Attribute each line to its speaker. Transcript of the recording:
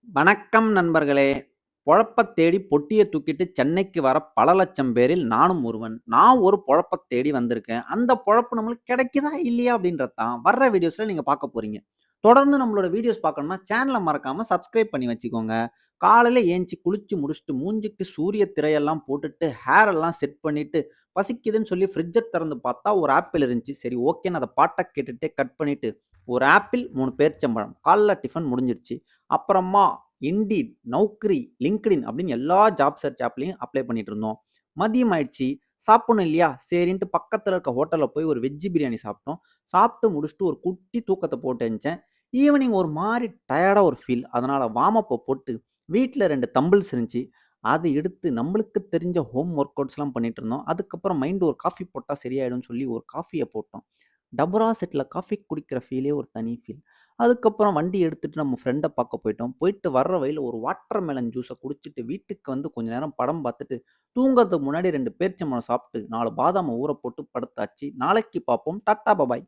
Speaker 1: வணக்கம் நண்பர்களே! பொழப்பத் தேடி பொட்டிய தூக்கிட்டு சென்னைக்கு வர பல லட்சம் பேரில் நானும் ஒருவன். நான் ஒரு பொழப்பத் தேடி வந்திருக்கேன். அந்த பொழப்பு நம்மளுக்கு கிடைக்குதா? இல்லையா? அப்படின்றது தான் வர்ற வீடியோஸ்ல நீங்க பார்க்க போறீங்க. தொடர்ந்து நம்மளோட வீடியோஸ் பார்க்கணும்னா சேனல மறக்காம சப்ஸ்கிரைப் பண்ணி வச்சுக்கோங்க. காலையில ஏந்திச்சு குளிச்சு முடிச்சுட்டு மூஞ்சிக்கு சூரிய திரையெல்லாம் போட்டுட்டு, ஹேர் எல்லாம் செட் பண்ணிட்டு, பசிக்குதுன்னு சொல்லி ஃப்ரிட்ஜ திறந்து பார்த்தா ஒரு ஆப்பிள் இருந்துச்சு. சரி ஓகேன்னு அத பாட்ட கேட்டுட்டே கட் பண்ணிட்டு, 1 ஆப்பிள், 3 பேரிச்சம்பழம். காலைல டிஃபன் முடிஞ்சிருச்சு. அப்புறமா Indeed, Naukri, LinkedIn அப்படின்னு எல்லா ஜாப் சர்ச் ஆப்லயும் அப்ளை பண்ணிட்டு இருந்தோம். மதியம் ஆயிடுச்சு. சாப்பிடணும் இல்லையா? சரின்ட்டு பக்கத்துல இருக்க ஹோட்டல்ல போய் ஒரு வெஜ் பிரியாணி சாப்பிட்டோம். சாப்பிட்டு முடிச்சுட்டு ஒரு குட்டி தூக்கத்த போட்டு எந்திச்சேன். ஈவினிங் ஒரு மாரி டயர்டா ஒரு ஃபீல். அதனால வார்ம் அப்ப போட்டு வீட்ல 2 தம்பிள்ஸ் இருந்துச்சு. அத எடுத்து நம்மளுக்கு தெரிஞ்ச ஹோம் ஒர்க் அவுட்ஸ்லாம் பண்ணிட்டு இருந்தோம். அதுக்கப்புறம் மைண்ட் ஒரு காஃபி போட்டா சரியாயிடும்னு சொல்லி ஒரு காஃபிய போட்டோம். டபரா செட்ல காஃபி குடிக்கிற ஃபீலே ஒரு தனி ஃபீல். அதுக்கப்புறம் வண்டி எடுத்துட்டு நம்ம ஃப்ரெண்ட பார்க்க போயிட்டோம். போயிட்டு வர்ற வழியில ஒரு வாட்டர் மெலன் ஜூஸ குடிச்சிட்டு வீட்டுக்கு வந்து கொஞ்ச நேரம் படம் பார்த்துட்டு, தூங்கறதுக்கு முன்னாடி 2 பேரிச்சம்பழம் சாப்பிட்டு, 4 பாதாம ஊற போட்டு படுத்தாச்சு. நாளைக்கு பார்ப்போம். Tata, bye bye.